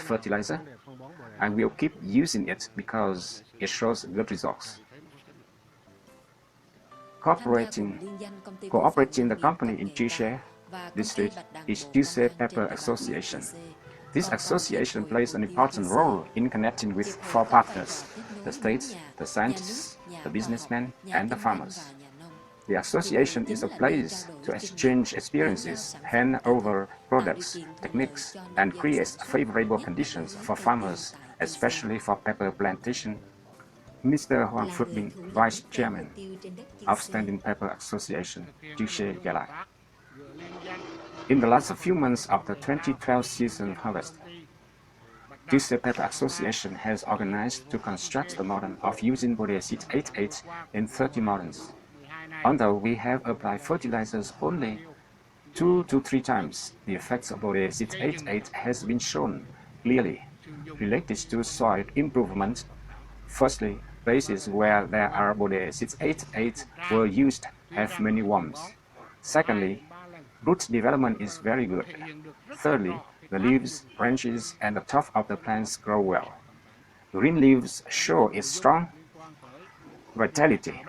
fertilizer. I will keep using it because it shows good results. Cooperating the company in Chuse district is Chuse Pepper Association. This association plays an important role in connecting with four partners: the states, the scientists, the businessmen, and the farmers. The association is a place to exchange experiences, hand over products, techniques, and create favorable conditions for farmers, especially for pepper plantation. Mr. Hoàng Phước Bình, Vice Chairman, Outstanding Pepper Association, Chuse Gia Lai. In the last few months of the 2012 season harvest, Chuse Pepper Association has organized to construct a model of using Bodesit 88 in 30 models. Although we have applied fertilizers only 2 to 3 times, the effects of Bodesit 88 has been shown clearly related to soil improvement. Firstly, places where there are Bodesit 88 were used have many worms. Secondly, root development is very good. Thirdly, the leaves, branches, and the top of the plants grow well. Green leaves show its strong vitality.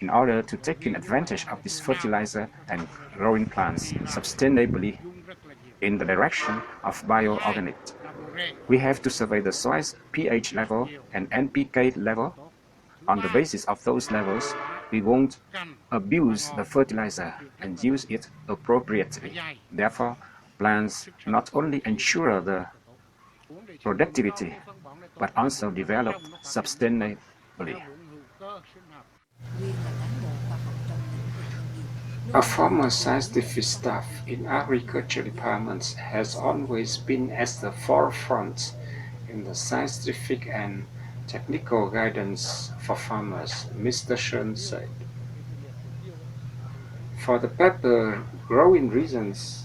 In order to take advantage of this fertilizer and growing plants sustainably in the direction of bioorganic, we have to survey the soil's pH level and NPK level. On the basis of those levels, we won't abuse the fertilizer and use it appropriately. Therefore, plants not only ensure the productivity, but also develop sustainably. A former scientific staff in agriculture departments has always been at the forefront in the scientific and technical guidance for farmers, Mr. Shen said. For the pepper growing regions,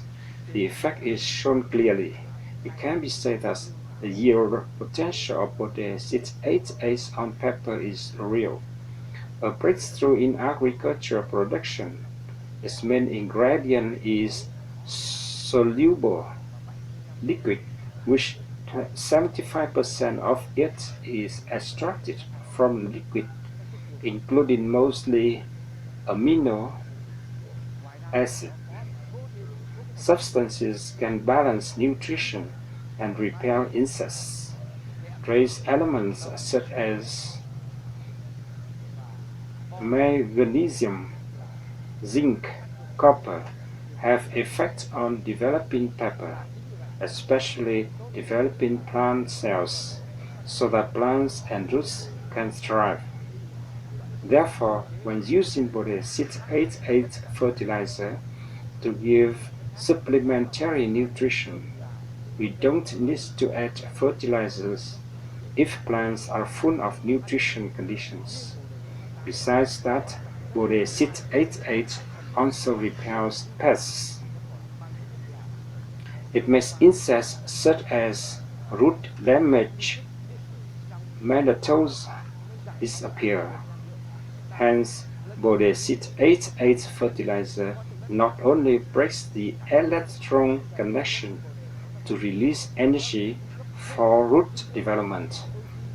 the effect is shown clearly. It can be said that the yield potential of Bodesit 88 on pepper is real. A breakthrough in agricultural production. Its main ingredient is soluble liquid, which 75% of it is extracted from liquid, including mostly amino acid. Substances can balance nutrition and repel insects. Trace elements such as magnesium, zinc, copper have effect on developing pepper, especially developing plant cells, so that plants and roots can thrive. Therefore, when using Bodesit 88 fertilizer to give supplementary nutrition, we don't need to add fertilizers if plants are full of nutrition conditions. Besides that, Bodesit 88 also repels pests. It makes insects such as root damage nematodes disappear. Hence, Bodesit 88 fertilizer not only breaks the electron connection to release energy for root development,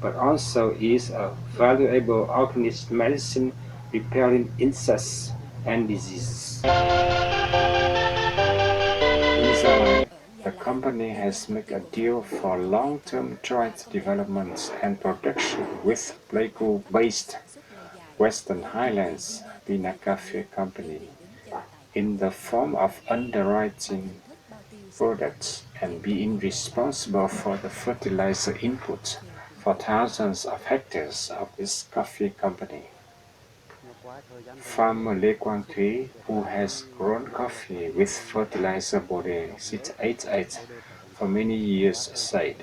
but also is a valuable organic medicine repelling insects and diseases. In Gia, the company has made a deal for long-term joint development and production with Pleiku-based Western Highlands Pinnacoffee Company in the form of underwriting products and being responsible for the fertilizer input for thousands of hectares of this coffee company. Farmer Lê Quang Thúy, who has grown coffee with fertilizer Bodesit 88 for many years, said,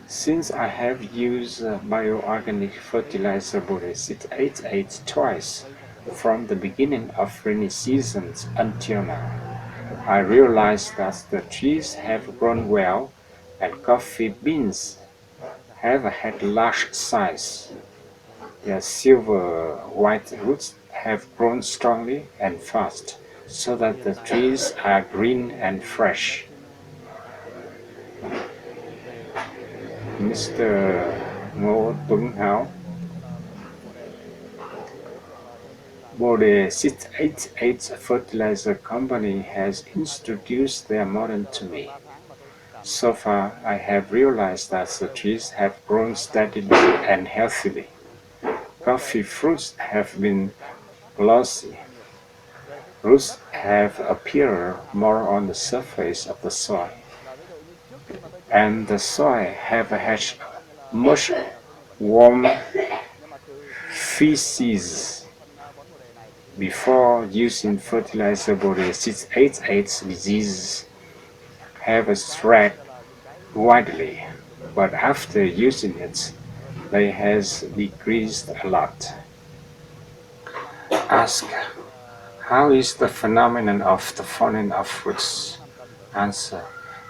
"Since I have used bioorganic fertilizer Bodesit 88 twice from the beginning of rainy season until now, I realized that the trees have grown well and coffee beans have had large size. Their silver-white roots have grown strongly and fast, so that the trees are green and fresh. Mr. Ngô Tuấn Hảo, Bode 688 Fertilizer Company has introduced their model to me. So far, I have realized that the trees have grown steadily and healthily. Coffee fruits have been glossy. Roots have appeared more on the surface of the soil, and the soil have had much warm feces. Before using fertilizer, Bode 688 diseases have spread widely, but after using it, they has decreased a lot. Ask, how is the phenomenon of the falling of fruits? Answer,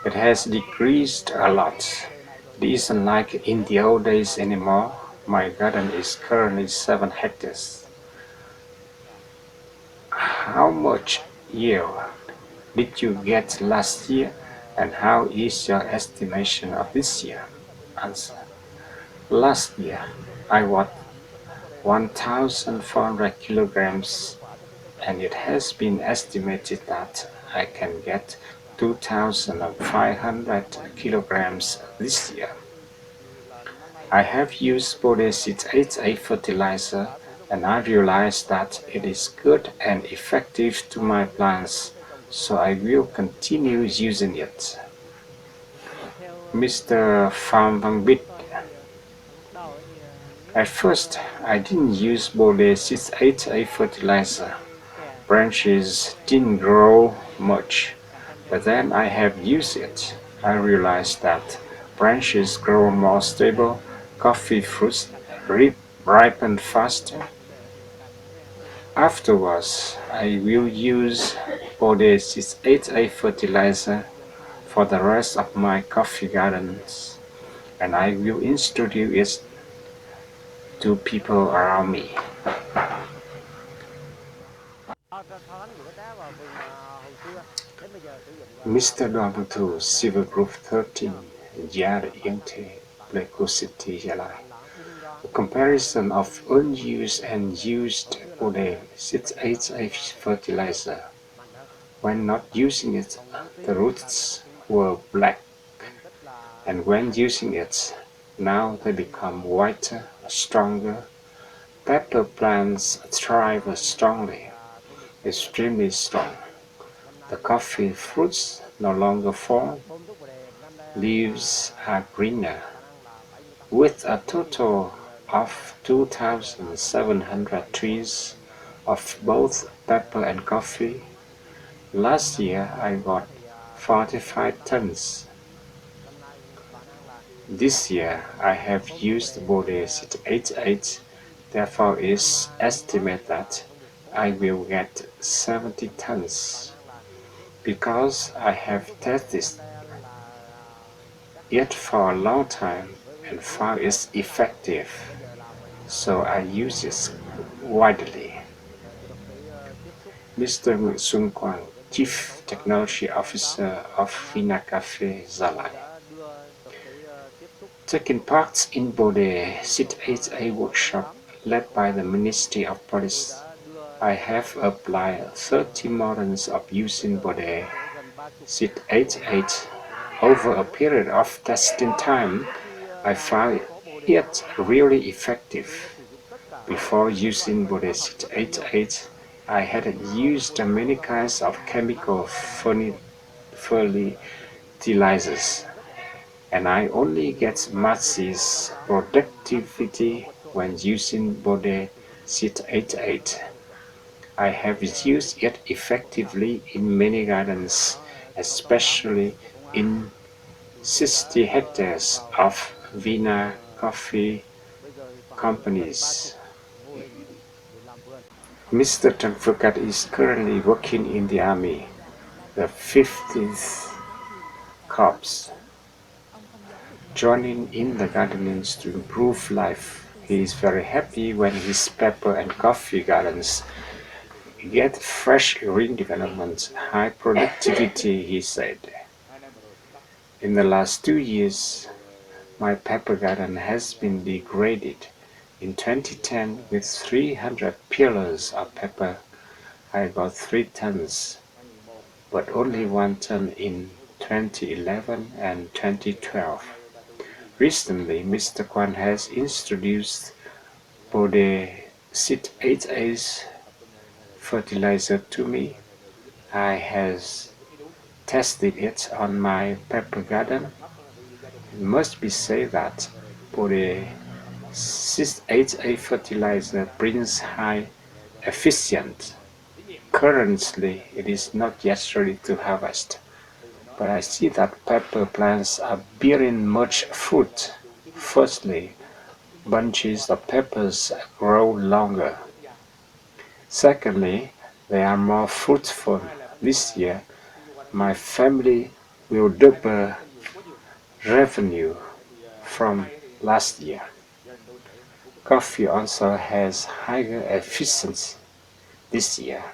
it has decreased a lot. It isn't like in the old days anymore. My garden is currently 7 hectares. How much yield did you get last year, and how is your estimation of this year? Answer, last year I got 1,400 kilograms, and it has been estimated that I can get 2,500 kilograms this year. I have used Bode 688 fertilizer, and I realized that it is good and effective to my plants, so I will continue using it. Mr. Pham Van Bit, at first I didn't use Bode 688 fertilizer. Branches didn't grow much, but then I have used it. I realized that branches grow more stable, coffee fruits ripen faster. Afterwards, I will use Bode 688 fertilizer for the rest of my coffee gardens, and I will introduce it to people around me. Mr. Đoàn Thủ, Silver Group 13, Gia Yên Thế, Pleiku City, Gia Lai. A comparison of unused and used Bode 688 fertilizer. When not using it, the roots were black, and when using it, now they become whiter, stronger. Pepper plants thrive strongly, extremely strong. The coffee fruits no longer fall. Leaves are greener. With a total of 2,700 trees of both pepper and coffee, last year I got 45 tons. This year I have used Bode 688, therefore it's estimated that I will get 70 tons. Because I have tested it for a long time and found it effective, so I use it widely. Mr. Nguyễn Xuân Quang, Chief Technology Officer of Vina Cafe Gia Lai. Taking part in Bode 688 workshop led by the Ministry of Police, I have applied 30 models of using Bode 688. Over a period of testing time, I found it really effective. Before using Bode 688, I had used many kinds of chemical fertilizers, and I only get much productivity when using Bode 688. I have used it effectively in many gardens, especially in 60 hectares of Vina Coffee Companies. Mr. Tanfukat is currently working in the Army, the 15th Corps, joining in the gardening to improve life. He is very happy when his pepper and coffee gardens Get fresh green development, high productivity, he said. In the last 2 years, my pepper garden has been degraded. In 2010, with 300 pillars of pepper, I got 3 tons, but only 1 ton in 2011 and 2012. Recently, Mr. Kwan has introduced Bodesit 8A fertilizer to me. I has tested it on my pepper garden. It must be said that Bodesit 8A fertilizer brings high efficient. Currently, it is not yet ready to harvest, but I see that pepper plants are bearing much fruit. Firstly, bunches of peppers grow longer. Secondly, they are more fruitful. This year, my family will double revenue from last year. Coffee also has higher efficiency this year.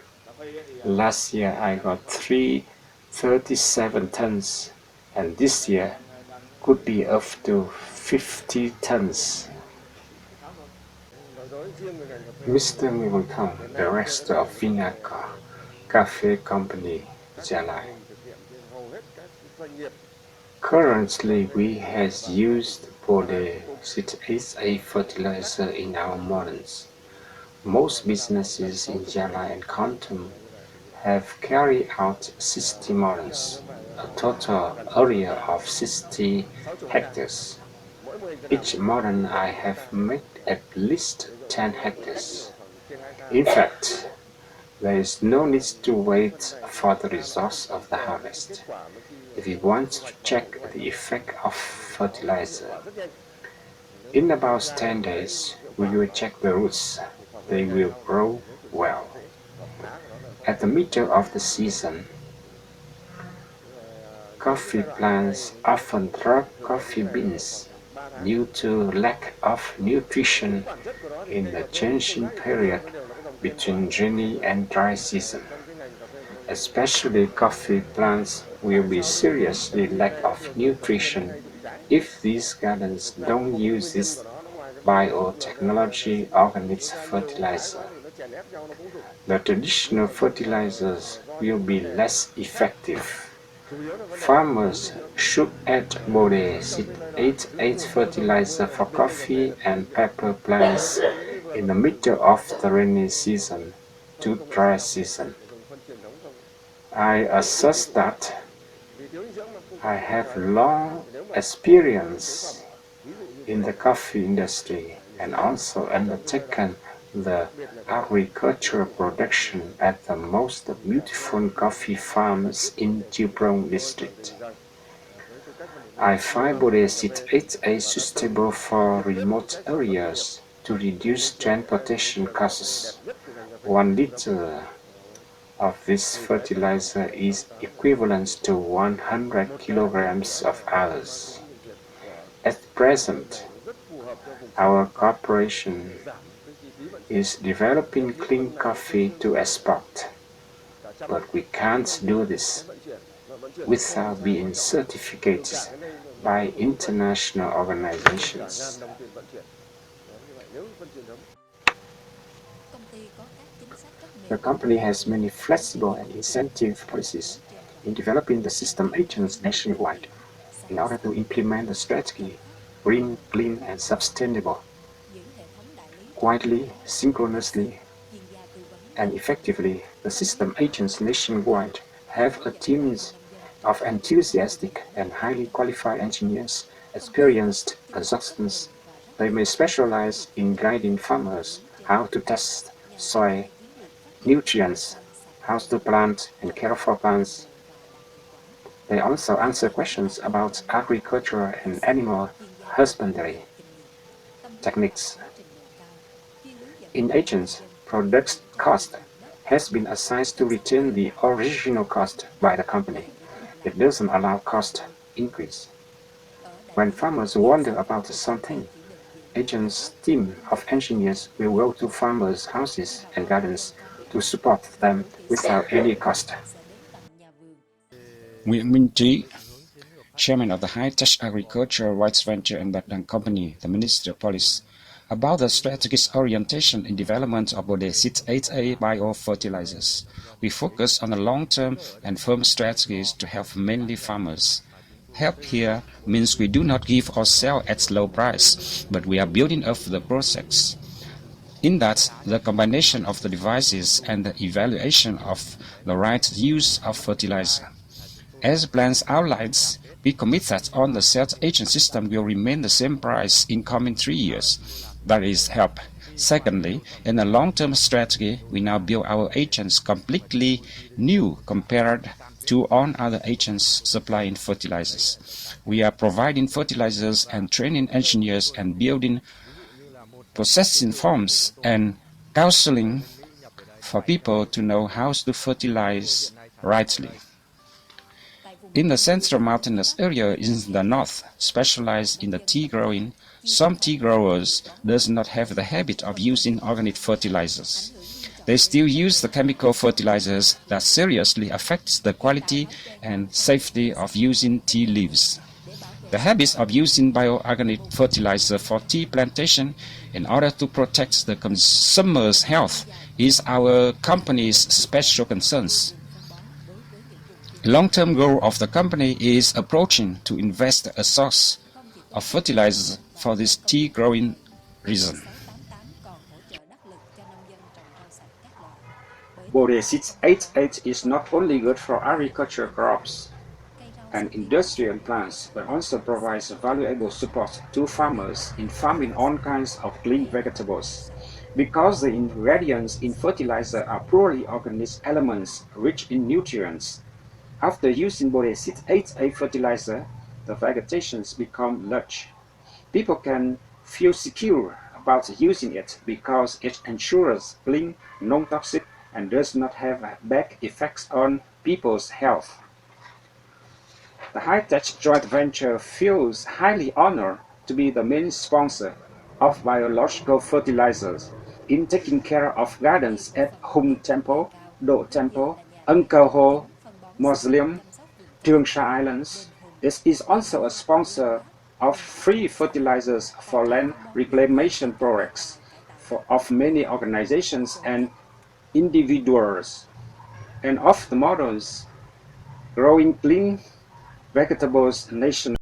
Last year I got 37 tons, and this year could be up to 50 tons. Mr. Milcom, director of Vinaca Cafe Company, Gia. Currently, we has used Bodesit 8A fertilizer in our modems. Most businesses in Gia and Kontum have carried out 60 models, a total area of 60 hectares. Each modern I have made at least 10 hectares. In fact, there is no need to wait for the results of the harvest. If you want to check the effect of fertilizer, in about 10 days, we will check the roots. They will grow well. At the middle of the season, coffee plants often drop coffee beans due to lack of nutrition in the changing period between rainy and dry season. Especially coffee plants will be seriously lack of nutrition if these gardens don't use this biotechnology organic fertilizer. The traditional fertilizers will be less effective. Farmers should add Bodesit 8A fertilizer for coffee and pepper plants in the middle of the rainy season to dry season. I assess that I have long experience in the coffee industry and also undertaken the agricultural production at the most beautiful coffee farms in Jibrong district. I find Bodesit 8A suitable for remote areas to reduce transportation costs. 1 liter of this fertilizer is equivalent to 100 kilograms of others. At present, our corporation is developing clean coffee to export, but we can't do this without being certificated by international organizations. The company has many flexible and incentive policies in developing the system agents nationwide in order to implement the strategy green, clean, and sustainable. Quietly, synchronously, and effectively, the system agents nationwide have a team of enthusiastic and highly qualified engineers, experienced consultants. They may specialize in guiding farmers how to test soil nutrients, how to plant and care for plants. They also answer questions about agriculture and animal husbandry techniques. In agents, product cost has been assigned to retain the original cost by the company. It doesn't allow cost increase. When farmers wonder about something, agents' team of engineers will go to farmers' houses and gardens to support them without any cost. Nguyễn Minh Trí, Chairman of the High-Tech Agriculture Rice Venture Investment Company, the Ministry of Police, about the strategic orientation and development of Bodesit 8A biofertilizers. We focus on the long-term and firm strategies to help mainly farmers. Help here means we do not give or sell at low price, but we are building up the process. In that, the combination of the devices and the evaluation of the right use of fertilizer. As plans outlines, we commit that on the sales agent system will remain the same price in coming 3 years. That is help. Secondly, in the long-term strategy, we now build our agents completely new compared to all other agents supplying fertilizers. We are providing fertilizers and training engineers and building processing farms and counseling for people to know how to fertilize rightly. In the central mountainous area in the north, specialized in the tea growing, some tea growers does not have the habit of using organic fertilizers. They still use the chemical fertilizers that seriously affects the quality and safety of using tea leaves. The habit of using bioorganic fertilizer for tea plantation in order to protect the consumer's health is our company's special concerns. Long-term goal of the company is approaching to invest a source of fertilizer for this tea growing reason. Bodesit 8A is not only good for agricultural crops and industrial plants, but also provides valuable support to farmers in farming all kinds of clean vegetables. Because the ingredients in fertilizer are purely organic elements rich in nutrients, after using Bodesit 8A fertilizer, the vegetations become lush. People can feel secure about using it because it ensures clean, non-toxic, and does not have bad effects on people's health. The High-Tech joint venture feels highly honored to be the main sponsor of biological fertilizers in taking care of gardens at Hung Temple, Do Temple, Angkor Ho Mausoleum, Trường Sa Islands. It is also a sponsor of free fertilizers for land reclamation projects of many organizations and individuals, and of the models growing clean vegetables nationally.